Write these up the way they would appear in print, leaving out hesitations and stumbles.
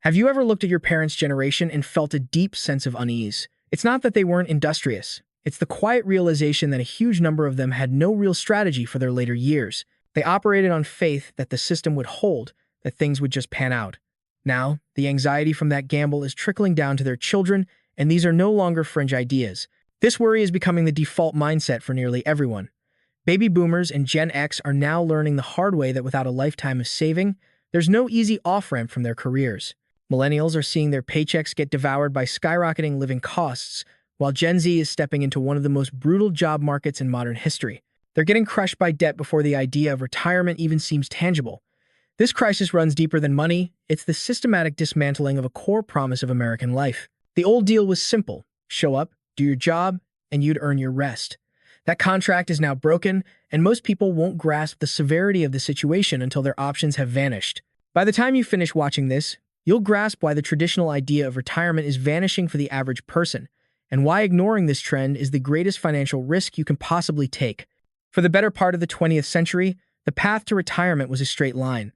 Have you ever looked at your parents' generation and felt a deep sense of unease? It's not that they weren't industrious. It's the quiet realization that a huge number of them had no real strategy for their later years. They operated on faith that the system would hold, that things would just pan out. Now, the anxiety from that gamble is trickling down to their children, and these are no longer fringe ideas. This worry is becoming the default mindset for nearly everyone. Baby boomers and Gen X are now learning the hard way that without a lifetime of saving, there's no easy off-ramp from their careers. Millennials are seeing their paychecks get devoured by skyrocketing living costs, while Gen Z is stepping into one of the most brutal job markets in modern history. They're getting crushed by debt before the idea of retirement even seems tangible. This crisis runs deeper than money. It's the systematic dismantling of a core promise of American life. The old deal was simple: show up, do your job, and you'd earn your rest. That contract is now broken, and most people won't grasp the severity of the situation until their options have vanished. By the time you finish watching this, you'll grasp why the traditional idea of retirement is vanishing for the average person, and why ignoring this trend is the greatest financial risk you can possibly take. For the better part of the 20th century, the path to retirement was a straight line.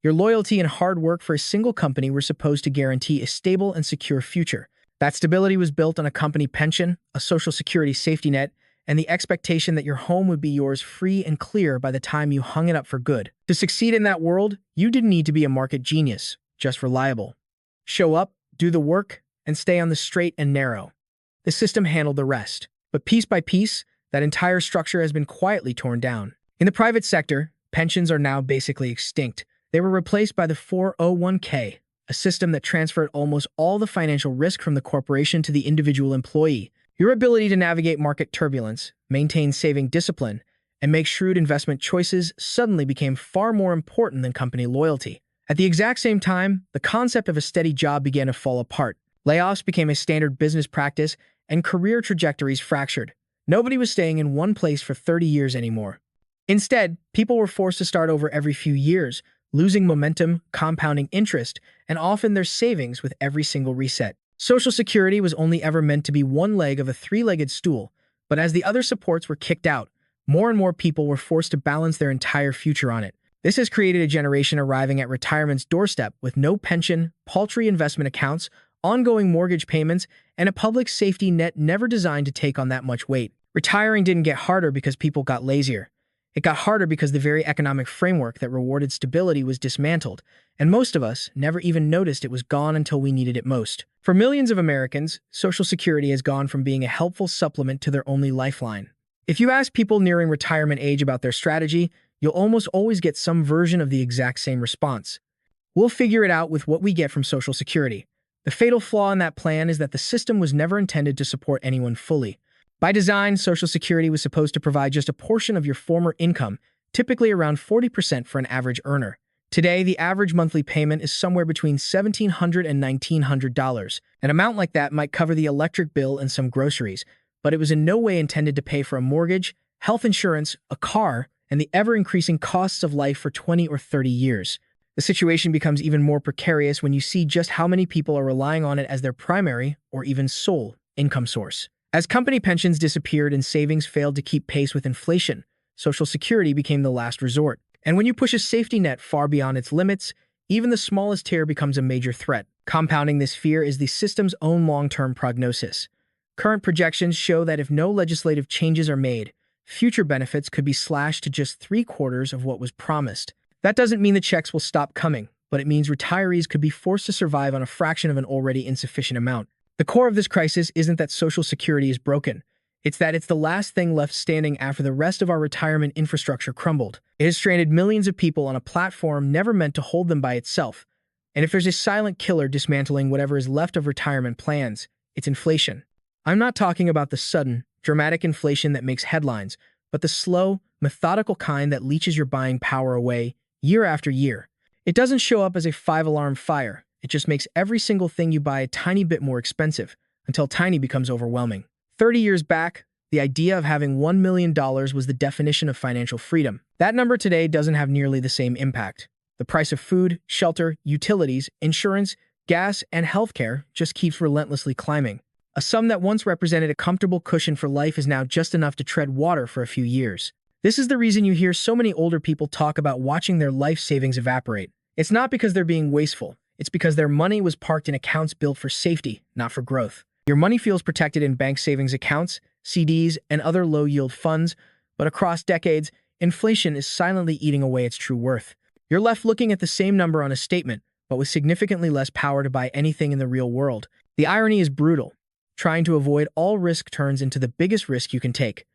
Your loyalty and hard work for a single company were supposed to guarantee a stable and secure future. That stability was built on a company pension, a social security safety net, and the expectation that your home would be yours free and clear by the time you hung it up for good. To succeed in that world, you didn't need to be a market genius, just reliable. Show up, do the work, and stay on the straight and narrow. The system handled the rest. But piece by piece, that entire structure has been quietly torn down. In the private sector, pensions are now basically extinct. They were replaced by the 401k, a system that transferred almost all the financial risk from the corporation to the individual employee. Your ability to navigate market turbulence, maintain saving discipline, and make shrewd investment choices suddenly became far more important than company loyalty. At the exact same time, the concept of a steady job began to fall apart. Layoffs became a standard business practice, and career trajectories fractured. Nobody was staying in one place for 30 years anymore. Instead, people were forced to start over every few years, losing momentum, compounding interest, and often their savings with every single reset. Social Security was only ever meant to be one leg of a three-legged stool, but as the other supports were kicked out, more and more people were forced to balance their entire future on it. This has created a generation arriving at retirement's doorstep with no pension, paltry investment accounts, ongoing mortgage payments, and a public safety net never designed to take on that much weight. Retiring didn't get harder because people got lazier. It got harder because the very economic framework that rewarded stability was dismantled, and most of us never even noticed it was gone until we needed it most. For millions of Americans, Social Security has gone from being a helpful supplement to their only lifeline. If you ask people nearing retirement age about their strategy, you'll almost always get some version of the exact same response. We'll figure it out with what we get from Social Security. The fatal flaw in that plan is that the system was never intended to support anyone fully. By design, Social Security was supposed to provide just a portion of your former income, typically around 40% for an average earner. Today, the average monthly payment is somewhere between $1,700 and $1,900. An amount like that might cover the electric bill and some groceries, but it was in no way intended to pay for a mortgage, health insurance, a car, and the ever-increasing costs of life for 20 or 30 years. The situation becomes even more precarious when you see just how many people are relying on it as their primary, or even sole, income source. As company pensions disappeared and savings failed to keep pace with inflation, Social Security became the last resort. And when you push a safety net far beyond its limits, even the smallest tear becomes a major threat. Compounding this fear is the system's own long-term prognosis. Current projections show that if no legislative changes are made, future benefits could be slashed to just 3/4 of what was promised. That doesn't mean the checks will stop coming, but it means retirees could be forced to survive on a fraction of an already insufficient amount. The core of this crisis isn't that Social Security is broken. It's that it's the last thing left standing after the rest of our retirement infrastructure crumbled. It has stranded millions of people on a platform never meant to hold them by itself. And if there's a silent killer dismantling whatever is left of retirement plans, it's inflation. I'm not talking about the sudden, dramatic inflation that makes headlines, but the slow, methodical kind that leeches your buying power away year after year. It doesn't show up as a 5-alarm fire. It just makes every single thing you buy a tiny bit more expensive, until tiny becomes overwhelming. 30 years back, the idea of having $1 million was the definition of financial freedom. That number today doesn't have nearly the same impact. The price of food, shelter, utilities, insurance, gas, and healthcare just keeps relentlessly climbing. A sum that once represented a comfortable cushion for life is now just enough to tread water for a few years. This is the reason you hear so many older people talk about watching their life savings evaporate. It's not because they're being wasteful. It's because their money was parked in accounts built for safety, not for growth. Your money feels protected in bank savings accounts, CDs, and other low-yield funds, but across decades, inflation is silently eating away its true worth. You're left looking at the same number on a statement, but with significantly less power to buy anything in the real world. The irony is brutal. Trying to avoid all risk turns into the biggest risk you can take.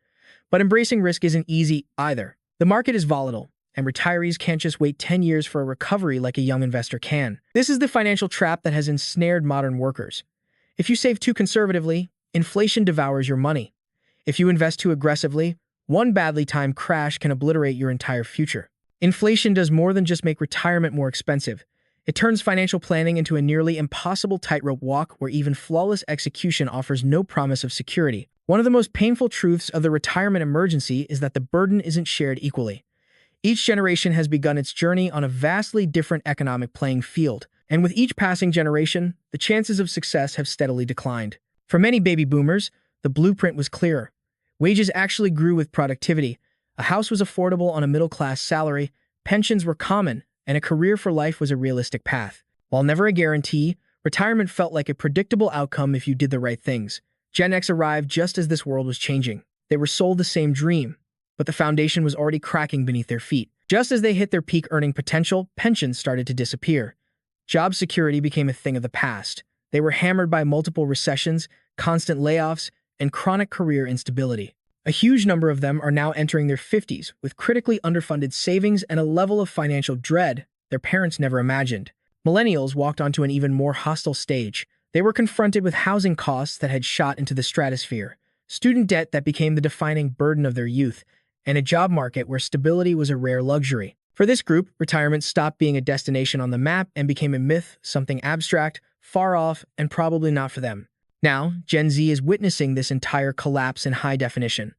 But embracing risk isn't easy either. The market is volatile, and retirees can't just wait 10 years for a recovery like a young investor can. This is the financial trap that has ensnared modern workers. If you save too conservatively, inflation devours your money. If you invest too aggressively, one badly timed crash can obliterate your entire future. Inflation does more than just make retirement more expensive. It turns financial planning into a nearly impossible tightrope walk where even flawless execution offers no promise of security. One of the most painful truths of the retirement emergency is that the burden isn't shared equally. Each generation has begun its journey on a vastly different economic playing field, and with each passing generation, the chances of success have steadily declined. For many baby boomers, the blueprint was clearer. Wages actually grew with productivity, a house was affordable on a middle-class salary, pensions were common, and a career for life was a realistic path. While never a guarantee, retirement felt like a predictable outcome if you did the right things. Gen X arrived just as this world was changing. They were sold the same dream, but the foundation was already cracking beneath their feet. Just as they hit their peak earning potential, pensions started to disappear. Job security became a thing of the past. They were hammered by multiple recessions, constant layoffs, and chronic career instability. A huge number of them are now entering their 50s with critically underfunded savings and a level of financial dread their parents never imagined. Millennials walked onto an even more hostile stage. They were confronted with housing costs that had shot into the stratosphere, student debt that became the defining burden of their youth, and a job market where stability was a rare luxury. For this group, retirement stopped being a destination on the map and became a myth, something abstract, far off, and probably not for them. Now, Gen Z is witnessing this entire collapse in high definition.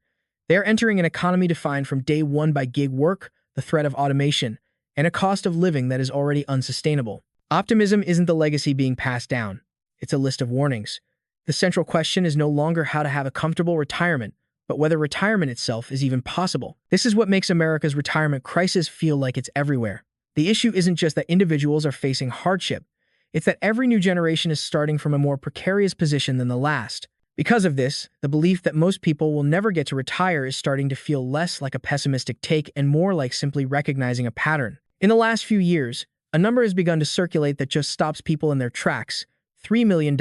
They are entering an economy defined from day one by gig work, the threat of automation, and a cost of living that is already unsustainable. Optimism isn't the legacy being passed down. It's a list of warnings. The central question is no longer how to have a comfortable retirement, but whether retirement itself is even possible. This is what makes America's retirement crisis feel like it's everywhere. The issue isn't just that individuals are facing hardship. It's that every new generation is starting from a more precarious position than the last. Because of this, the belief that most people will never get to retire is starting to feel less like a pessimistic take and more like simply recognizing a pattern. In the last few years, a number has begun to circulate that just stops people in their tracks: $3 million.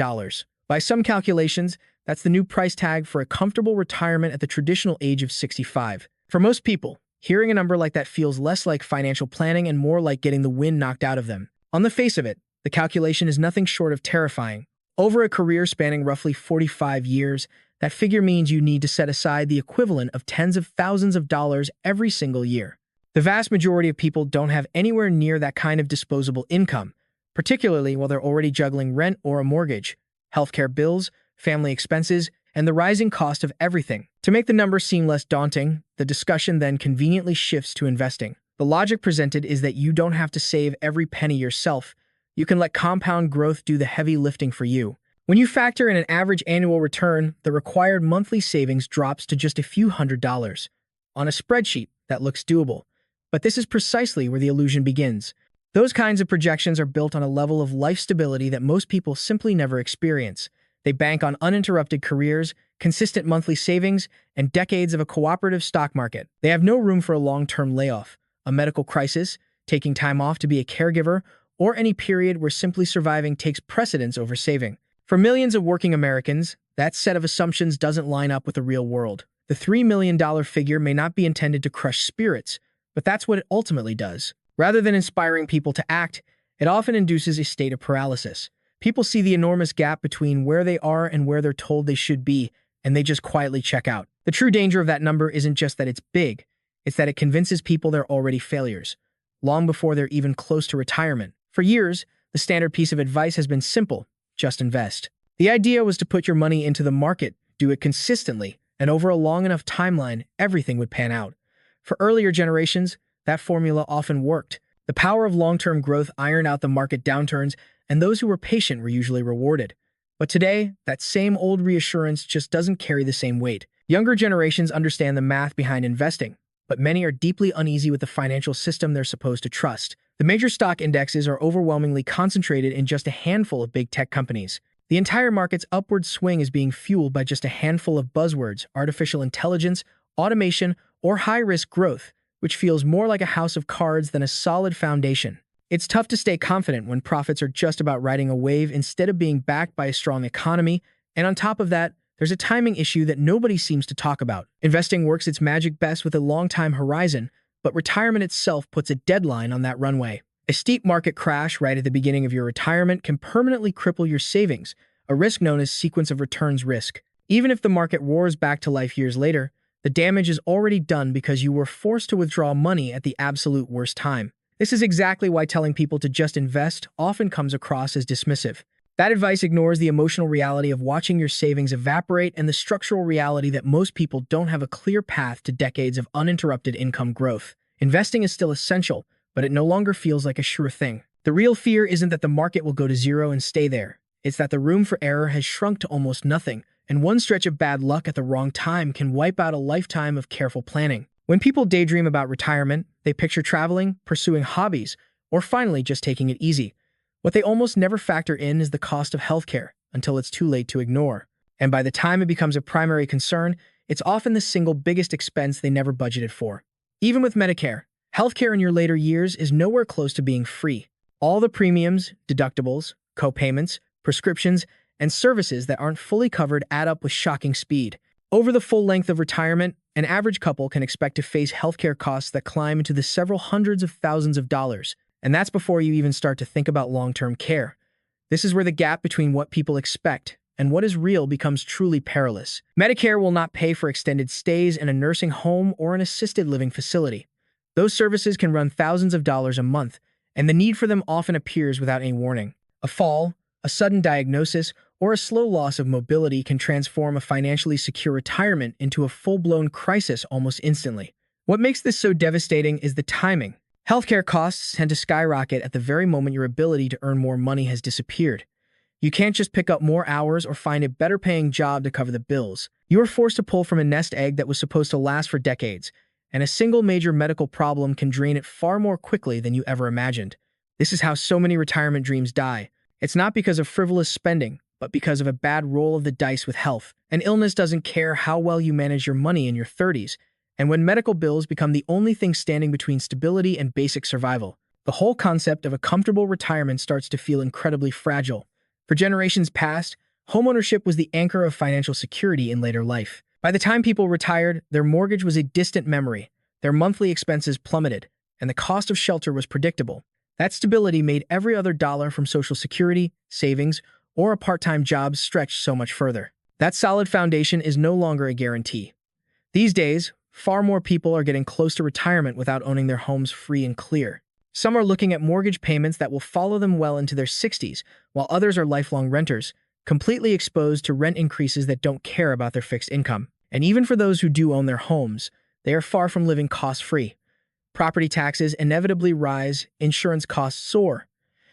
By some calculations, that's the new price tag for a comfortable retirement at the traditional age of 65. For most people, hearing a number like that feels less like financial planning and more like getting the wind knocked out of them. On the face of it, the calculation is nothing short of terrifying. Over a career spanning roughly 45 years, that figure means you need to set aside the equivalent of tens of thousands of dollars every single year. The vast majority of people don't have anywhere near that kind of disposable income, particularly while they're already juggling rent or a mortgage, healthcare bills, family expenses, and the rising cost of everything. To make the numbers seem less daunting, the discussion then conveniently shifts to investing. The logic presented is that you don't have to save every penny yourself. You can let compound growth do the heavy lifting for you. When you factor in an average annual return, the required monthly savings drops to just a few $100s. On a spreadsheet, that looks doable. But this is precisely where the illusion begins. Those kinds of projections are built on a level of life stability that most people simply never experience. They bank on uninterrupted careers, consistent monthly savings, and decades of a cooperative stock market. They have no room for a long-term layoff, a medical crisis, taking time off to be a caregiver, or any period where simply surviving takes precedence over saving. For millions of working Americans, that set of assumptions doesn't line up with the real world. The $3 million figure may not be intended to crush spirits, but that's what it ultimately does. Rather than inspiring people to act, it often induces a state of paralysis. People see the enormous gap between where they are and where they're told they should be, and they just quietly check out. The true danger of that number isn't just that it's big, it's that it convinces people they're already failures, long before they're even close to retirement. For years, the standard piece of advice has been simple: just invest. The idea was to put your money into the market, do it consistently, and over a long enough timeline, everything would pan out. For earlier generations, that formula often worked. The power of long-term growth ironed out the market downturns, and those who were patient were usually rewarded. But today, that same old reassurance just doesn't carry the same weight. Younger generations understand the math behind investing, but many are deeply uneasy with the financial system they're supposed to trust. The major stock indexes are overwhelmingly concentrated in just a handful of big tech companies. The entire market's upward swing is being fueled by just a handful of buzzwords: artificial intelligence, automation, or high-risk growth, which feels more like a house of cards than a solid foundation. It's tough to stay confident when profits are just about riding a wave instead of being backed by a strong economy, and on top of that, there's a timing issue that nobody seems to talk about. Investing works its magic best with a long-time horizon, but retirement itself puts a deadline on that runway. A steep market crash right at the beginning of your retirement can permanently cripple your savings, a risk known as sequence of returns risk. Even if the market roars back to life years later, the damage is already done because you were forced to withdraw money at the absolute worst time. This is exactly why telling people to just invest often comes across as dismissive. That advice ignores the emotional reality of watching your savings evaporate and the structural reality that most people don't have a clear path to decades of uninterrupted income growth. Investing is still essential, but it no longer feels like a sure thing. The real fear isn't that the market will go to zero and stay there. It's that the room for error has shrunk to almost nothing, and one stretch of bad luck at the wrong time can wipe out a lifetime of careful planning. When people daydream about retirement, they picture traveling, pursuing hobbies, or finally just taking it easy. What they almost never factor in is the cost of healthcare, until it's too late to ignore. And by the time it becomes a primary concern, it's often the single biggest expense they never budgeted for. Even with Medicare, healthcare in your later years is nowhere close to being free. All the premiums, deductibles, co-payments, prescriptions, and services that aren't fully covered add up with shocking speed. Over the full length of retirement, an average couple can expect to face healthcare costs that climb into the several hundreds of thousands of dollars. And that's before you even start to think about long-term care. This is where the gap between what people expect and what is real becomes truly perilous. Medicare will not pay for extended stays in a nursing home or an assisted living facility. Those services can run thousands of dollars a month, and the need for them often appears without any warning. A fall, a sudden diagnosis, or a slow loss of mobility can transform a financially secure retirement into a full-blown crisis almost instantly. What makes this so devastating is the timing. Healthcare costs tend to skyrocket at the very moment your ability to earn more money has disappeared. You can't just pick up more hours or find a better-paying job to cover the bills. You are forced to pull from a nest egg that was supposed to last for decades, and a single major medical problem can drain it far more quickly than you ever imagined. This is how so many retirement dreams die. It's not because of frivolous spending, but because of a bad roll of the dice with health. An illness doesn't care how well you manage your money in your 30s, and when medical bills become the only thing standing between stability and basic survival, the whole concept of a comfortable retirement starts to feel incredibly fragile. For generations past, homeownership was the anchor of financial security in later life. By the time people retired, their mortgage was a distant memory, their monthly expenses plummeted, and the cost of shelter was predictable. That stability made every other dollar from Social Security, savings, or a part-time job stretch so much further. That solid foundation is no longer a guarantee. These days, far more people are getting close to retirement without owning their homes free and clear. Some are looking at mortgage payments that will follow them well into their 60s, while others are lifelong renters, completely exposed to rent increases that don't care about their fixed income. And even for those who do own their homes, they are far from living cost-free. Property taxes inevitably rise, insurance costs soar,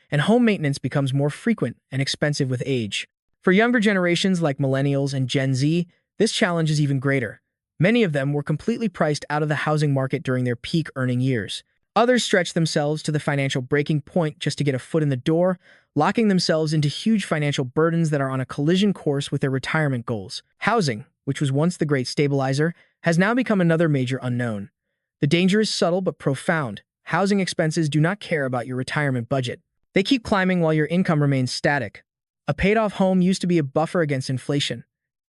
and home maintenance becomes more frequent and expensive with age. For younger generations like millennials and Gen Z, this challenge is even greater. Many of them were completely priced out of the housing market during their peak earning years. Others stretched themselves to the financial breaking point just to get a foot in the door, locking themselves into huge financial burdens that are on a collision course with their retirement goals. Housing, which was once the great stabilizer, has now become another major unknown. The danger is subtle but profound. Housing expenses do not care about your retirement budget. They keep climbing while your income remains static. A paid-off home used to be a buffer against inflation.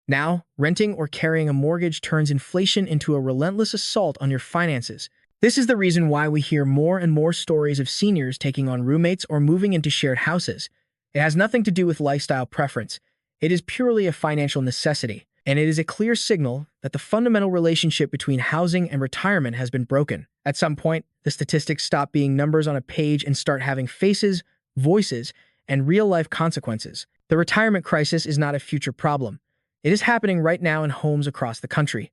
Now, renting or carrying a mortgage turns inflation into a relentless assault on your finances. This is the reason why we hear more and more stories of seniors taking on roommates or moving into shared houses. It has nothing to do with lifestyle preference. It is purely a financial necessity, and it is a clear signal that the fundamental relationship between housing and retirement has been broken. At some point, the statistics stop being numbers on a page and start having faces, voices, and real-life consequences. The retirement crisis is not a future problem. It is happening right now in homes across the country.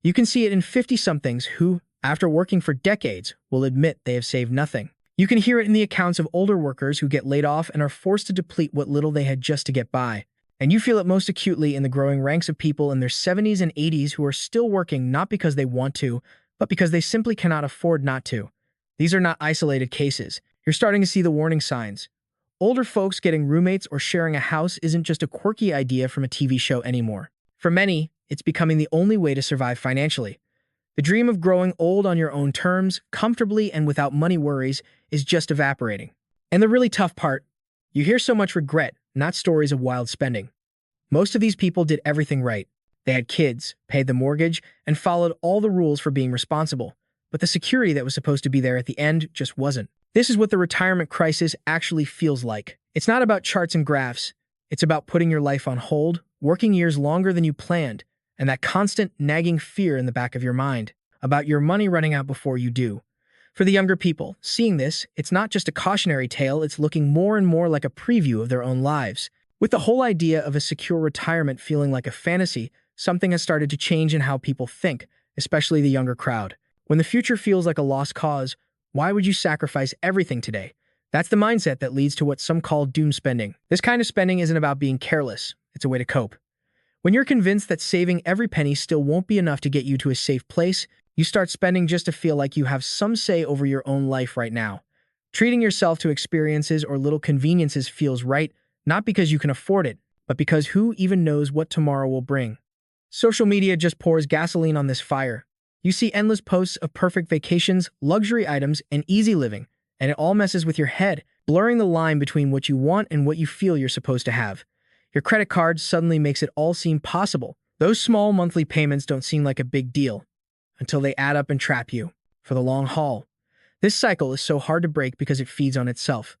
You can see it in 50-somethings who, after working for decades, will admit they have saved nothing. You can hear it in the accounts of older workers who get laid off and are forced to deplete what little they had just to get by. And you feel it most acutely in the growing ranks of people in their 70s and 80s who are still working not because they want to, but because they simply cannot afford not to. These are not isolated cases. You're starting to see the warning signs. Older folks getting roommates or sharing a house isn't just a quirky idea from a TV show anymore. For many, it's becoming the only way to survive financially. The dream of growing old on your own terms, comfortably and without money worries, is just evaporating. And the really tough part, you hear so much regret, not stories of wild spending. Most of these people did everything right. They had kids, paid the mortgage, and followed all the rules for being responsible. But the security that was supposed to be there at the end just wasn't. This is what the retirement crisis actually feels like. It's not about charts and graphs. It's about putting your life on hold, working years longer than you planned, and that constant nagging fear in the back of your mind about your money running out before you do. For the younger people, seeing this, it's not just a cautionary tale, it's looking more and more like a preview of their own lives. With the whole idea of a secure retirement feeling like a fantasy, something has started to change in how people think, especially the younger crowd. When the future feels like a lost cause, why would you sacrifice everything today? That's the mindset that leads to what some call doom spending. This kind of spending isn't about being careless, it's a way to cope. When you're convinced that saving every penny still won't be enough to get you to a safe place, you start spending just to feel like you have some say over your own life right now. Treating yourself to experiences or little conveniences feels right, not because you can afford it, but because who even knows what tomorrow will bring. Social media just pours gasoline on this fire. You see endless posts of perfect vacations, luxury items, and easy living, and it all messes with your head, blurring the line between what you want and what you feel you're supposed to have. Your credit card suddenly makes it all seem possible. Those small monthly payments don't seem like a big deal until they add up and trap you for the long haul. This cycle is so hard to break because it feeds on itself.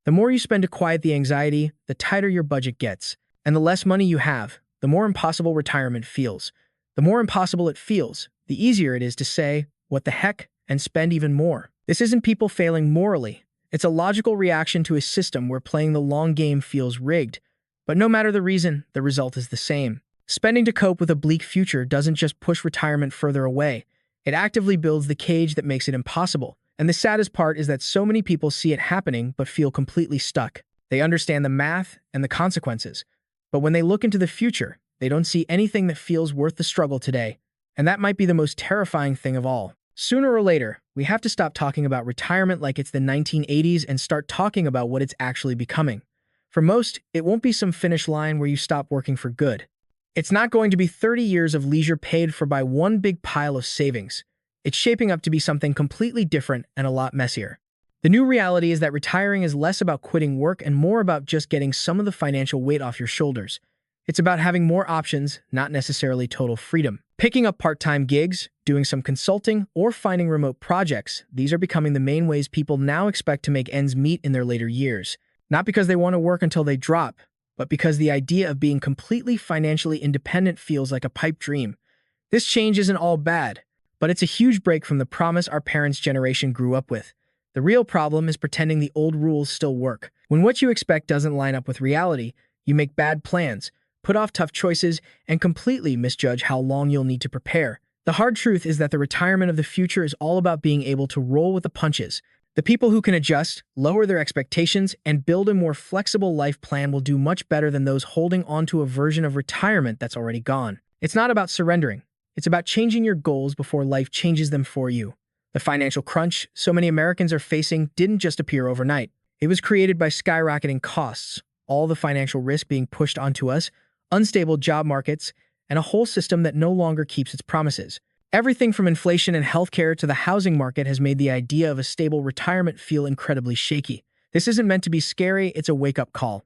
The more you spend to quiet the anxiety, the tighter your budget gets. And the less money you have, the more impossible retirement feels. The more impossible it feels, the easier it is to say, what the heck, and spend even more. This isn't people failing morally. It's a logical reaction to a system where playing the long game feels rigged. But no matter the reason, the result is the same. Spending to cope with a bleak future doesn't just push retirement further away. It actively builds the cage that makes it impossible. And the saddest part is that so many people see it happening but feel completely stuck. They understand the math and the consequences. But when they look into the future, they don't see anything that feels worth the struggle today. And that might be the most terrifying thing of all. Sooner or later, we have to stop talking about retirement like it's the 1980s and start talking about what it's actually becoming. For most, it won't be some finish line where you stop working for good. It's not going to be 30 years of leisure paid for by one big pile of savings. It's shaping up to be something completely different and a lot messier. The new reality is that retiring is less about quitting work and more about just getting some of the financial weight off your shoulders. It's about having more options, not necessarily total freedom. Picking up part-time gigs, doing some consulting, or finding remote projects, these are becoming the main ways people now expect to make ends meet in their later years. Not because they want to work until they drop, but because the idea of being completely financially independent feels like a pipe dream. This change isn't all bad, but it's a huge break from the promise our parents' generation grew up with. The real problem is pretending the old rules still work. When what you expect doesn't line up with reality, you make bad plans, put off tough choices, and completely misjudge how long you'll need to prepare. The hard truth is that the retirement of the future is all about being able to roll with the punches. The people who can adjust, lower their expectations, and build a more flexible life plan will do much better than those holding on to a version of retirement that's already gone. It's not about surrendering. It's about changing your goals before life changes them for you. The financial crunch so many Americans are facing didn't just appear overnight. It was created by skyrocketing costs, all the financial risk being pushed onto us, unstable job markets, and a whole system that no longer keeps its promises. Everything from inflation and healthcare to the housing market has made the idea of a stable retirement feel incredibly shaky. This isn't meant to be scary, it's a wake-up call.